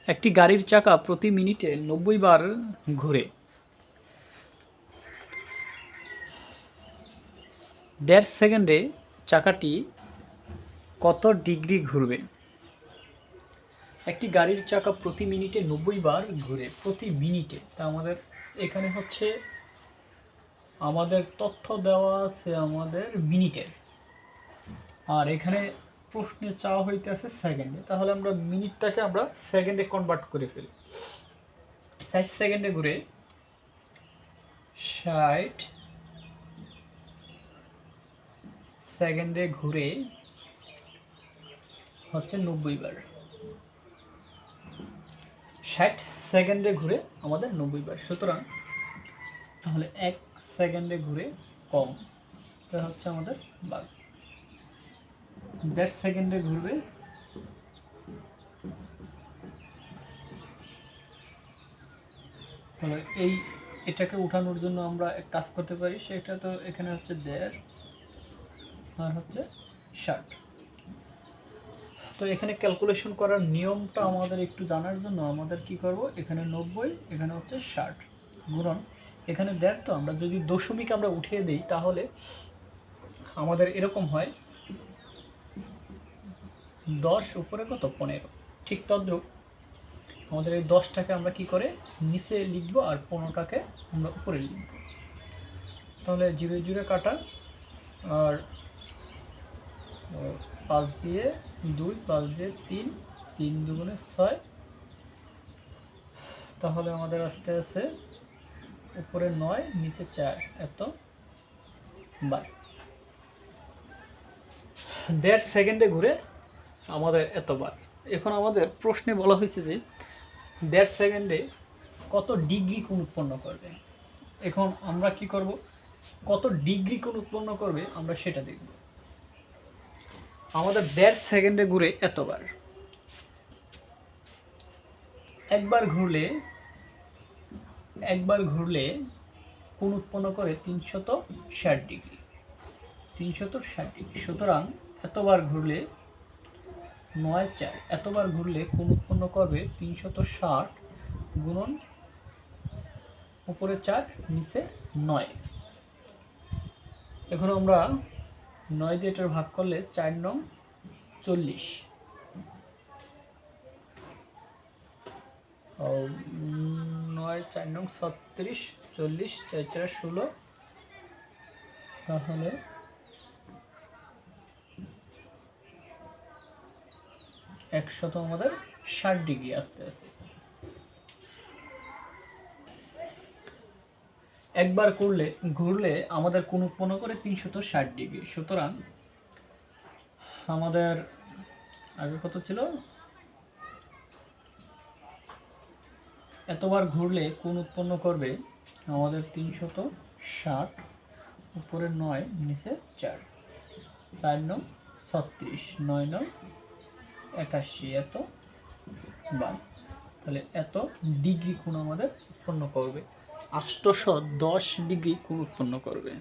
একটি গাড়ির চাকা প্রতি মিনিটে 90 বার ঘুরে। 1.5 সেকেন্ডে চাকাটি কত ডিগ্রি ঘুরবে? একটি গাড়ির চাকা প্রতি মিনিটে 90 বার ঘুরে। প্রতি মিনিটে, তা আমাদের এখানে হচ্ছে আমাদের তথ্য দেওয়া আছে আমাদের মিনিটের, আর এখানে প্রশ্নে চাওয়া হইতেছে সেকেন্ডে। তাহলে আমরা মিনিটটাকে আমরা সেকেন্ডে কনভার্ট করে ফেলি। 60 সেকেন্ডে ঘুরে 60 সেকেন্ডে ঘুরে হচ্ছে 90 বার। 60 সেকেন্ডে ঘুরে আমাদের 90 বার। সুতরাং তাহলে 1 সেকেন্ডে ঘুরে কম, এটা হচ্ছে আমাদের ভাগ। 1.5 সেকেন্ডে ঘুরবে তাহলে এটাকে উঠানোর জন্য আমরা এক কাজ করতে পারি, সেটা তো এখানে হচ্ছে 1.5 আর হচ্ছে 60। তো এখানে ক্যালকুলেশন করার নিয়মটা আমাদের একটু জানার জন্য আমাদের কি করব, এখানে 90, এখানে হচ্ছে 60 গুণন এখানে 1.5। তো আমরা যদি দশমিক আমরা উঠিয়ে দিই তাহলে আমাদের এরকম হয় 10 উপরে কত 15। ঠিক তদ্রুপ আমাদের এই 10টাকে আমরা কি করে নিচে লিখব আর 15টাকে আমরা উপরে লিখব। তাহলে 0 0 কাটা, আর 5 দিয়ে 2, 5 দিয়ে 3, 3 দুগুণে 6। তাহলে আমাদের আসতে আছে উপরে 9, নিচে 4, এত বার। 1.5 সেকেন্ডে ঘুরে আমাদের এতবার। এখন আমাদের প্রশ্নে বলা হয়েছে যে 1.5 সেকেন্ডে কত ডিগ্রি কোণ উৎপন্ন করবে। এখন আমরা কি করব, কত ডিগ্রি কোণ উৎপন্ন করবে আমরা সেটা দেখব। আমাদের 1.5 সেকেন্ডে ঘুরে এতবার। একবার ঘুরলে কোণ উৎপন্ন করে 360 ডিগ্রি। 360 ডিগ্রি। সুতরাং এতবার ঘুরলে 9 4, এতবার ঘুরলে কোণ উৎপন্ন করবে 360 গুণন উপরে 4, নিচে 9। এখন আমরা 9 দিয়ে এটার ভাগ করলে 4 9 40, 9 4 9 36, 40 4 4 16। তাহলে একশত আমাদের 60 ডিগ্রি আসতে আছে। একবার ঘুরলে আমাদের কোণ উৎপন্ন করে 360 ডিগ্রি। সুতরাং আমাদের আগে কত ছিল, এতবার ঘুরলে কোণ উৎপন্ন করবে আমাদের 360 উপরে 9, নিচে 4, 4 9 36, 9 9 81, এত বার। তাহলে এত ডিগ্রি কোণ আমাদের উৎপন্ন করবে, 810 ডিগ্রি কোণ উৎপন্ন করবে।